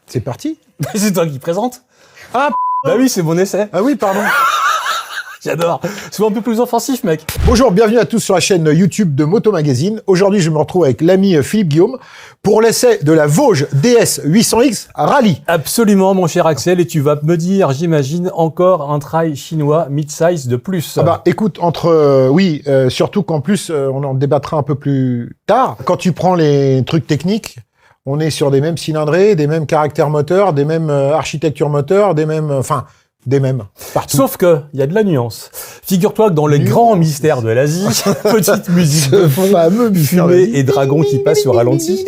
C'est parti. C'est toi qui présente. Ah, bah oui, c'est mon essai. Ah oui, pardon. J'adore. Sois un peu plus offensif, mec. Bonjour, bienvenue à tous sur la chaîne YouTube de Moto Magazine. Aujourd'hui, je me retrouve avec l'ami Philippe Guillaume pour l'essai de la Vosges DS 800X Rallye. Absolument, mon cher Axel. Et tu vas me dire, j'imagine, encore un trail chinois mid-size de plus. Ah bah, écoute, surtout qu'en plus, on en débattra un peu plus tard. Quand tu prends les trucs techniques, on est sur des mêmes cylindrés, des mêmes caractères moteurs, des mêmes architectures moteurs, des mêmes partout. Sauf que, il y a de la nuance. Figure-toi que dans les grands mystères de l'Asie, petite musique de fond, fumée et dragon qui passe au ralenti.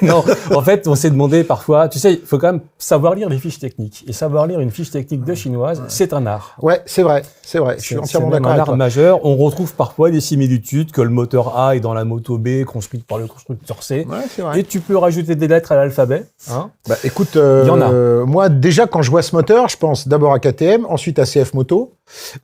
Non, en fait, on s'est demandé parfois, tu sais, il faut quand même savoir lire les fiches techniques. Et savoir lire une fiche technique de chinoise, c'est un art. Ouais, c'est vrai. Je suis entièrement d'accord avec toi. C'est un art majeur. On retrouve parfois des similitudes que le moteur A est dans la moto B, construite par le constructeur C. Ouais, c'est vrai. Et tu peux rajouter des lettres à l'alphabet. Hein. Bah, écoute, il y en a. Moi, déjà, quand je vois ce moteur, je pense d'abord à KTM, ensuite à CF Moto,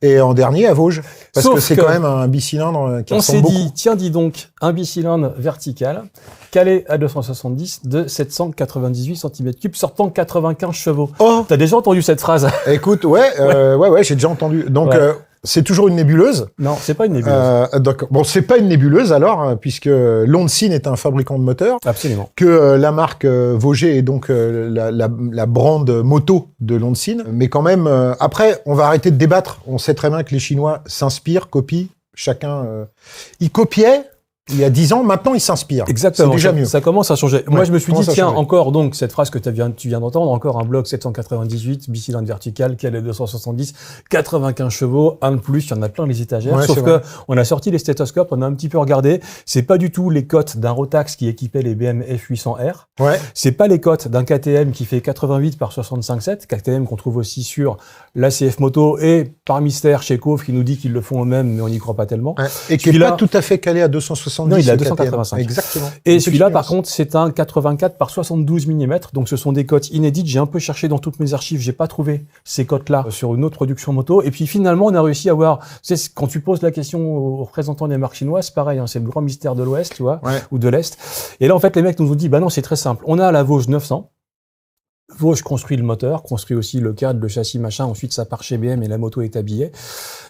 et en dernier à Vosges. Parce que c'est quand même un bicylindre qui ressemble beaucoup. On s'est dit, tiens, dis donc, un bicylindre vertical, calé à 270 de 798 cm3, sortant 95 chevaux. Oh! T'as déjà entendu cette phrase? Écoute, ouais, j'ai déjà entendu. Donc, c'est toujours une nébuleuse. Non, c'est pas une nébuleuse. Bon, c'est pas une nébuleuse alors, puisque Lonsin est un fabricant de moteurs. Absolument. Que la marque Vosges est donc la brand moto de Lonsin. Mais quand même, après, on va arrêter de débattre. On sait très bien que les Chinois s'inspirent, copient. Chacun, ils copiaient. Il y a 10 ans, maintenant, ils s'inspirent. Exactement. C'est déjà mieux. Ça commence à changer. Ouais, moi, je me suis dit, tiens, encore, donc, cette phrase que tu viens d'entendre, encore un bloc 798, bicylindre vertical, calé 270, 95 chevaux, un de plus, il y en a plein les étagères. Ouais, sauf que, on a sorti les stéthoscopes, on a un petit peu regardé. C'est pas du tout les cotes d'un Rotax qui équipait les BM F800R. Ouais. C'est pas les cotes d'un KTM qui fait 88 par 65,7, KTM qu'on trouve aussi sur la CF Moto et par mystère chez Cove qui nous dit qu'ils le font eux-mêmes, mais on n'y croit pas tellement. Ouais. Et qui n'est pas tout à fait calé à 270. Non, il est à 285. Exactement. Et celui-là, par contre, c'est un 84 par 72 mm. Donc, ce sont des cotes inédites. J'ai un peu cherché dans toutes mes archives. J'ai pas trouvé ces cotes-là sur une autre production moto. Et puis, finalement, on a réussi à avoir, tu sais, quand tu poses la question aux représentants des marques chinoises, c'est pareil, hein, c'est le grand mystère de l'Ouest, tu vois, ou de l'Est. Et là, en fait, les mecs nous ont dit, bah non, c'est très simple. On a la Vosges 900. Vosges construit le moteur, construit aussi le cadre, le châssis, machin. Ensuite, ça part chez BM et la moto est habillée.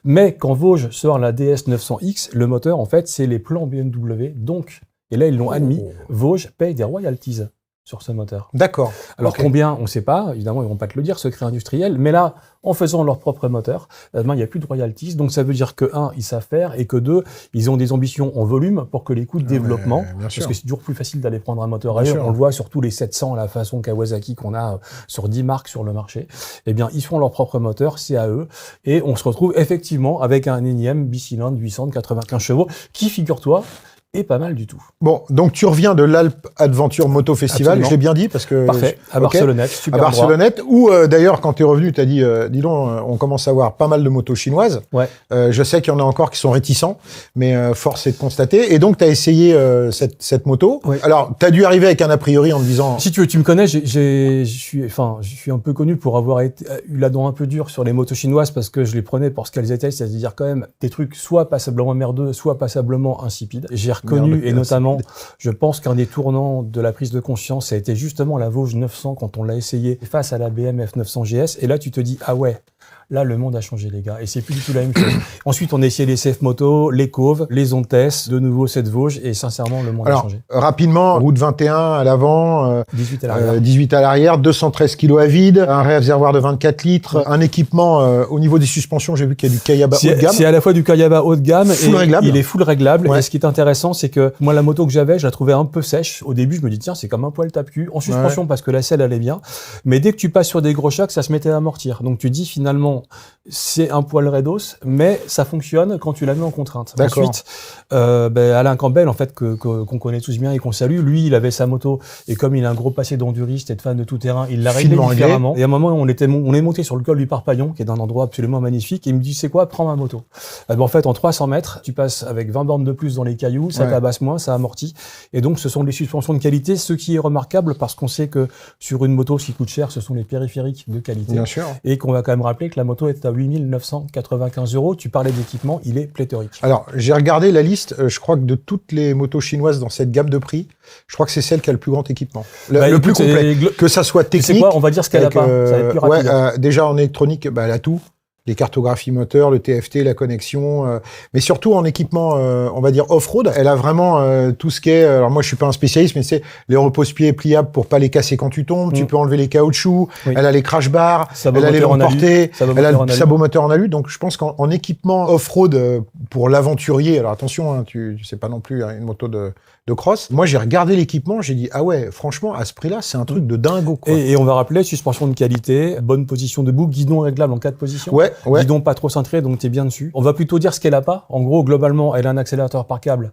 Mais quand Vosges sort la DS 900X, le moteur, en fait, c'est les plans BMW. Donc, et là, ils l'ont admis, Vosges paye des royalties sur ce moteur. D'accord. Alors, combien, on ne sait pas. Évidemment, ils vont pas te le dire, secret industriel. Mais là, en faisant leur propre moteur, il n'y a plus de royalties. Donc, ça veut dire que, 1, ils savent faire et que 2, ils ont des ambitions en volume pour que les coûts de développement, parce que c'est toujours plus facile d'aller prendre un moteur ailleurs. On le voit sur tous les 700, la façon Kawasaki qu'on a sur 10 marques sur le marché. Eh bien, ils font leur propre moteur, c'est à eux. Et on se retrouve effectivement avec un énième bicylindre 800 de 95 chevaux qui, figure-toi, est pas mal du tout. Bon, donc tu reviens de l'Alp Adventure Moto Festival, absolument. Je l'ai bien dit parce que... Parfait, à Barcelonnette, super. À Barcelonnette, où d'ailleurs quand tu es revenu, tu as dit, dis donc, on commence à avoir pas mal de motos chinoises. Ouais. Je sais qu'il y en a encore qui sont réticents, mais force est de constater. Et donc tu as essayé cette moto. Oui. Alors, tu as dû arriver avec un a priori en te disant... Si tu veux, tu me connais, je suis un peu connu pour avoir eu la dent un peu dure sur les motos chinoises parce que je les prenais pour ce qu'elles étaient, c'est-à-dire quand même des trucs soit passablement merdeux, soit passablement insipides. J'ai reconnu, et notamment, je pense qu'un des tournants de la prise de conscience, ça a été justement la Vosges 900 quand on l'a essayé face à la BM F900 GS. Et là, tu te dis, ah ouais, là, le monde a changé, les gars. Et c'est plus du tout la même chose. Ensuite, on a essayé les CF Moto, les Cove, les Ontes, de nouveau cette Vosges. Et sincèrement, le monde a changé. Rapidement, route 21 à l'avant, 18 à l'arrière. 18 à l'arrière, 213 kg à vide, un réservoir de 24 litres, un équipement au niveau des suspensions, j'ai vu qu'il y a du Kayaba haut de gamme. C'est à la fois du Kayaba haut de gamme full réglable. Il est full réglable. Ouais. Et ce qui est intéressant, c'est que moi, la moto que j'avais, je la trouvais un peu sèche. Au début, je me dis, tiens, c'est comme un poil tape-cul. En suspension, parce que la selle allait bien. Mais dès que tu passes sur des gros chocs, ça se mettait à amortir. Donc tu dis finalement, c'est un poil raidos, mais ça fonctionne quand tu la mets en contrainte. D'accord. Ensuite, Alain Campbell, en fait, qu'on connaît tous bien et qu'on salue, lui, il avait sa moto, et comme il a un gros passé d'enduriste et de fan de tout terrain, il l'a réglé différemment. Et à un moment, on est monté sur le col du Parpaillon, qui est un endroit absolument magnifique, et il me dit, c'est quoi, prends ma moto. En fait, en 300 mètres, tu passes avec 20 bornes de plus dans les cailloux, ça tabasse moins, ça amortit. Et donc, ce sont des suspensions de qualité, ce qui est remarquable, parce qu'on sait que sur une moto, ce qui coûte cher, ce sont les périphériques de qualité. Bien sûr. Et qu'on va quand même rappeler que la moto est à 8 995 €. Tu parlais d'équipement, il est pléthorique. Alors, j'ai regardé la liste. Je crois que de toutes les motos chinoises dans cette gamme de prix, je crois que c'est celle qui a le plus grand équipement. Le plus complet. Que ça soit technique. C'est quoi? On va dire ce qu'elle a pas. Ça va être plus rapide. Déjà, en électronique, elle a tout. Les cartographies moteurs, le TFT, la connexion, mais surtout en équipement, on va dire off-road. Elle a vraiment tout ce qui est. Alors moi, je suis pas un spécialiste, mais c'est les repose-pieds pliables pour pas les casser quand tu tombes. Tu peux enlever les caoutchoucs. Oui. Elle a les crash bars. Elle a les lampes portées. Elle a le sabot moteur en alu. Donc je pense qu'en équipement off-road pour l'aventurier. Alors attention, hein, tu sais pas non plus une moto de cross. Moi, j'ai regardé l'équipement, j'ai dit ah ouais, franchement, à ce prix-là, c'est un truc de dingo, quoi. Et on va rappeler suspension de qualité, bonne position debout, guidon réglable en 4 positions. Ouais. Guidon pas trop cintré, donc t'es bien dessus. On va plutôt dire ce qu'elle a pas. En gros, globalement, elle a un accélérateur par câble,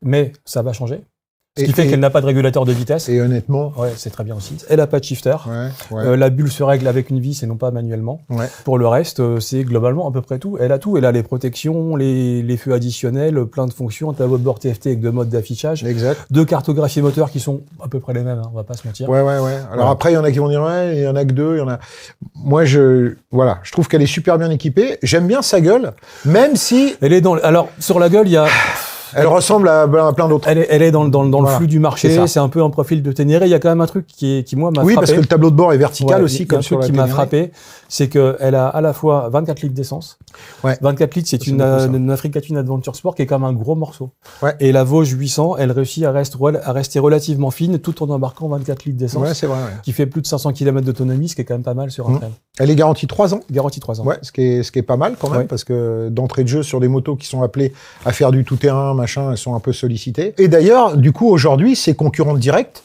mais ça va changer. Ce qui fait qu'elle n'a pas de régulateur de vitesse. Et honnêtement, ouais, c'est très bien aussi. Elle a pas de shifter. La bulle se règle avec une vis et non pas manuellement. Pour le reste, c'est globalement à peu près tout. Elle a tout. Elle a les protections, les feux additionnels, plein de fonctions, tableau de bord TFT avec 2 modes d'affichage. Exact. 2 cartographies moteurs qui sont à peu près les mêmes, hein, on va pas se mentir. Ouais. Alors après, il y en a qui vont dire ouais, il y en a que 2, il y en a. Moi, je trouve qu'elle est super bien équipée. J'aime bien sa gueule, même si. Elle est dans. Alors sur la gueule, il y a. Elle ressemble à plein d'autres. Elle est dans le flux du marché. C'est un peu un profil de Ténéré. Il y a quand même un truc qui moi m'a frappé. Oui, parce que le tableau de bord est vertical aussi, comme sur la Ténéré. Un truc qui m'a frappé, c'est que elle a à la fois 24 litres d'essence. 24 litres, c'est une Africa Twin Adventure Sport qui est quand même un gros morceau. Et la Vosges 800, elle réussit à rester relativement fine tout en embarquant 24 litres d'essence. Ouais, c'est vrai. Qui fait plus de 500 km d'autonomie, ce qui est quand même pas mal sur un trail. Elle est garantie 3 ans. Garantie 3 ans. Ouais, ce qui est pas mal quand même, parce que d'entrée de jeu sur des motos qui sont appelées à faire du tout-terrain, machin, elles sont un peu sollicitées. Et d'ailleurs, du coup, aujourd'hui, ces concurrentes directes,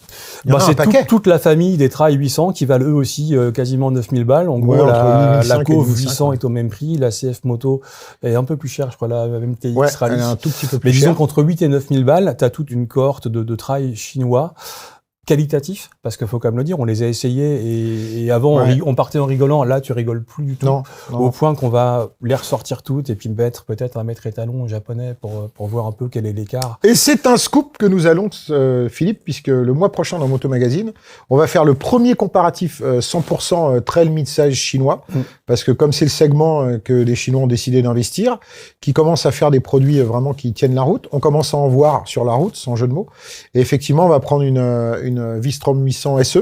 c'est toute la famille des Trail 800 qui valent eux aussi quasiment 9000 balles. En gros, la Cove 800 est au même prix, la CF Moto est un peu plus chère, je crois, la MTX Rally. Elle est un tout petit peu plus Mais chère. disons qu'entre 8 et 9000 balles, t'as toute une cohorte de trail chinois qualitatifs, parce qu'il faut quand même le dire, on les a essayés et avant on partait en rigolant, là tu rigoles plus du tout, non. Au point qu'on va les ressortir toutes et puis mettre peut-être un maître étalon japonais pour voir un peu quel est l'écart. Et c'est un scoop que nous allons, Philippe, puisque le mois prochain dans Moto Magazine, on va faire le premier comparatif 100% trail mid-size chinois, parce que comme c'est le segment que les Chinois ont décidé d'investir, qui commence à faire des produits vraiment qui tiennent la route, on commence à en voir sur la route, sans jeu de mots, et effectivement on va prendre une Vistrom 800 SE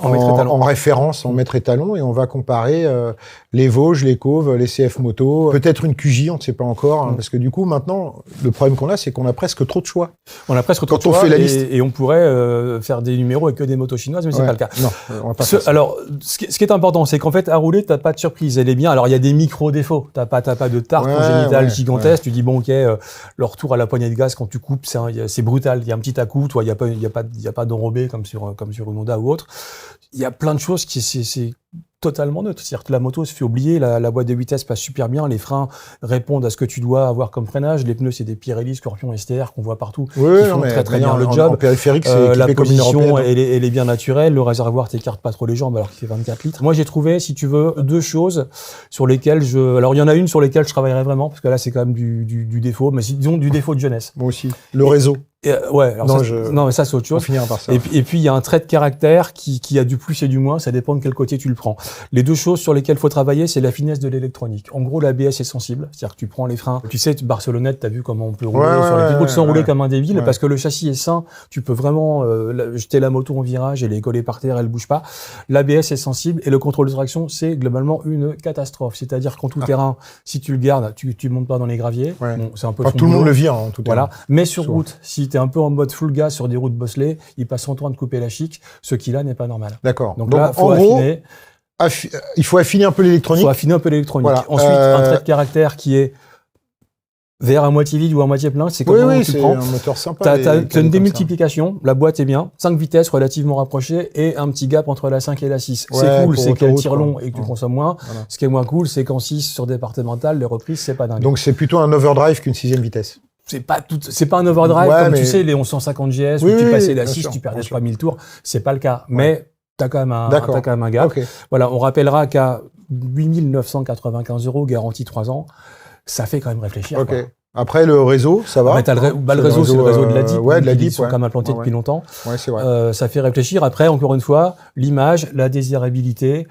en référence, en maître étalon, et on va comparer les Vosges, les Coves, les CF Moto, peut-être une QJ, on ne sait pas encore, parce que du coup maintenant le problème qu'on a, c'est qu'on a presque trop de choix. On a presque trop de choix quand on fait la liste, et on pourrait faire des numéros avec que des motos chinoises, mais c'est pas le cas. Non, on va pas faire ça. Alors, ce qui est important, c'est qu'en fait à rouler, t'as pas de surprise, elle est bien. Alors il y a des micro défauts, t'as pas de tarte congénitale gigantesque. Tu dis bon ok, le retour à la poignée de gaz quand tu coupes, c'est brutal. Il y a un petit à-coup, toi il y a pas d'enrobé comme sur une Honda ou autre. Il y a plein de choses qui c'est totalement neutre. C'est-à-dire que la moto se fait oublier, la boîte de vitesse passe super bien, les freins répondent à ce que tu dois avoir comme freinage, les pneus c'est des Pirelli Scorpion STR qu'on voit partout, qui font très bien le job. En périphérique, c'est la comme position elle est bien naturelle, le réservoir t'écarte pas trop les jambes alors qu'il fait 24 litres. Moi j'ai trouvé, si tu veux, 2 choses sur lesquelles alors il y en a une sur lesquelles je travaillerai vraiment, parce que là c'est quand même du défaut, mais disons du défaut de jeunesse. Moi aussi. Le réseau. Non, mais ça c'est autre chose. On finira par ça. Et puis il y a un trait de caractère qui a du plus et du moins, ça dépend de quel côté tu le prends. Les 2 choses sur lesquelles il faut travailler, c'est la finesse de l'électronique. En gros, l'ABS est sensible, c'est-à-dire que tu prends les freins. Tu sais, Barcelonnette, t'as vu comment on peut rouler sur les petites routes sans rouler comme un débile, parce que le châssis est sain. Tu peux vraiment jeter la moto en virage et les coller par terre, elle bouge pas. L'ABS est sensible et le contrôle de traction, c'est globalement une catastrophe. C'est-à-dire qu'en tout terrain, si tu le gardes, tu montes pas dans les graviers. Bon, c'est un peu tout le monde le vire en tout cas. Voilà. Mais sur route, si t'es un peu en mode full gaz sur des routes bosselées, il passe son temps de couper la chic, ce qui là n'est pas normal. D'accord. Donc là, faut affiner. Il faut affiner un peu l'électronique. Voilà. Ensuite, un trait de caractère qui est verre à moitié vide ou à moitié plein, c'est comment tu le prends. Un moteur sympa. T'as une démultiplication, la boîte est bien, 5 vitesses relativement rapprochées et un petit gap entre la 5 et la 6. C'est cool, c'est qu'elle tire long et que tu consommes moins. Voilà. Ce qui est moins cool, c'est qu'en 6 sur départemental, les reprises, c'est pas dingue. Donc c'est plutôt un overdrive qu'une 6e vitesse. C'est pas un overdrive comme tu sais les 1150 GS où tu passais la 6, tu perdais 3000 tours, c'est pas le cas. Mais t'as quand même un gap. Voilà, on rappellera qu'à 8 995 €, garantie 3 ans, ça fait quand même réfléchir. Après, le réseau, ça va. Ah, le réseau, c'est le réseau de la DIP. Ouais, de la DIP, Ils sont quand même implantés depuis longtemps. Ouais, c'est vrai. Ça fait réfléchir. Après, encore une fois, l'image, la désirabilité.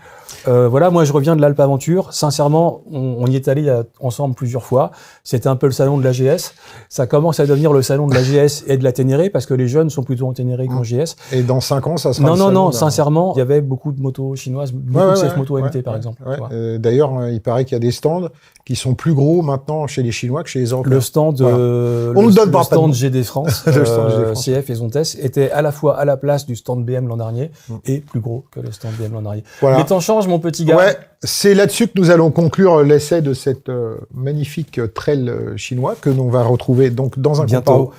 Voilà, moi, je reviens de l'Alpe Aventure. Sincèrement, on y est allé ensemble plusieurs fois. C'était un peu le salon de la GS. Ça commence à devenir le salon de la GS et de la Ténéré parce que les jeunes sont plutôt en Ténéré qu'en GS. Et dans 5 ans, ça sera Non, sincèrement, il y avait beaucoup de motos chinoises, beaucoup de CF Moto MT, par exemple. D'ailleurs, il paraît qu'il y a des stands qui sont plus gros maintenant chez les Chinois que chez les Européens. Le stand, le stand GD France, CF et Zontes était à la fois à la place du stand BM l'an dernier et plus gros que le stand BM l'an dernier. Voilà. Les temps changent, mon petit gars. Ouais, c'est là-dessus que nous allons conclure l'essai de cette magnifique trail chinois que l'on va retrouver donc dans un bientôt.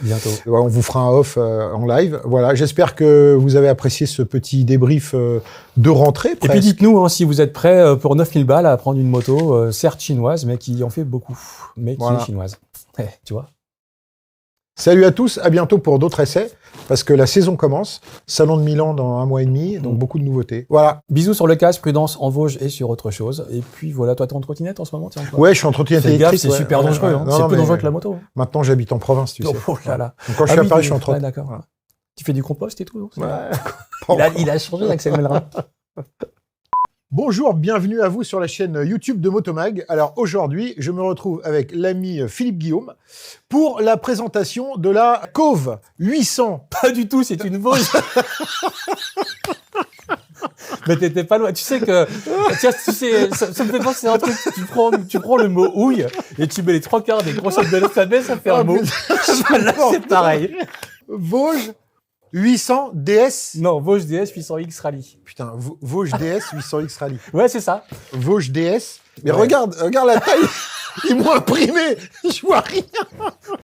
On vous fera un off en live. Voilà, j'espère que vous avez apprécié ce petit débrief de rentrée. Et puis dites-nous si vous êtes prêts pour 9000 balles à prendre une moto, certes chinoise, mais qui en fait beaucoup, mais qui est chinoise. Tu vois. Salut à tous, à bientôt pour d'autres essais, parce que la saison commence. Salon de Milan dans 1 mois et demi, donc beaucoup de nouveautés. Voilà. Bisous sur le casque, prudence en Vosges et sur autre chose. Et puis voilà, toi t'es en trottinette en ce moment, Ouais, je suis en trottinette électrique. C'est super dangereux, hein. C'est plus dangereux que la moto. Maintenant j'habite en province, tu sais. Oh là là. Donc, quand je suis à Paris, je suis en trottinette. D'accord. Voilà. Tu fais du compost et tout. Ouais. Il a changé Axel Mellerin. Bonjour, bienvenue à vous sur la chaîne YouTube de Motomag. Alors aujourd'hui, je me retrouve avec l'ami Philippe Guillaume pour la présentation de la Cove 800. Pas du tout, c'est une Vosges. Mais t'étais pas loin. Tu sais que, ça me fait penser à un truc. Tu prends le mot houille et tu mets les 3/4 des grosses lettres de l'alphabet, ça fait un mot. Là, c'est pareil. Vosges 800 DS. Non, Vosges DS 800X Rally. Putain, Vosges DS 800X Rally. Ouais, c'est ça. Vosges DS. Mais regarde la taille. Ils m'ont imprimé. Je vois rien.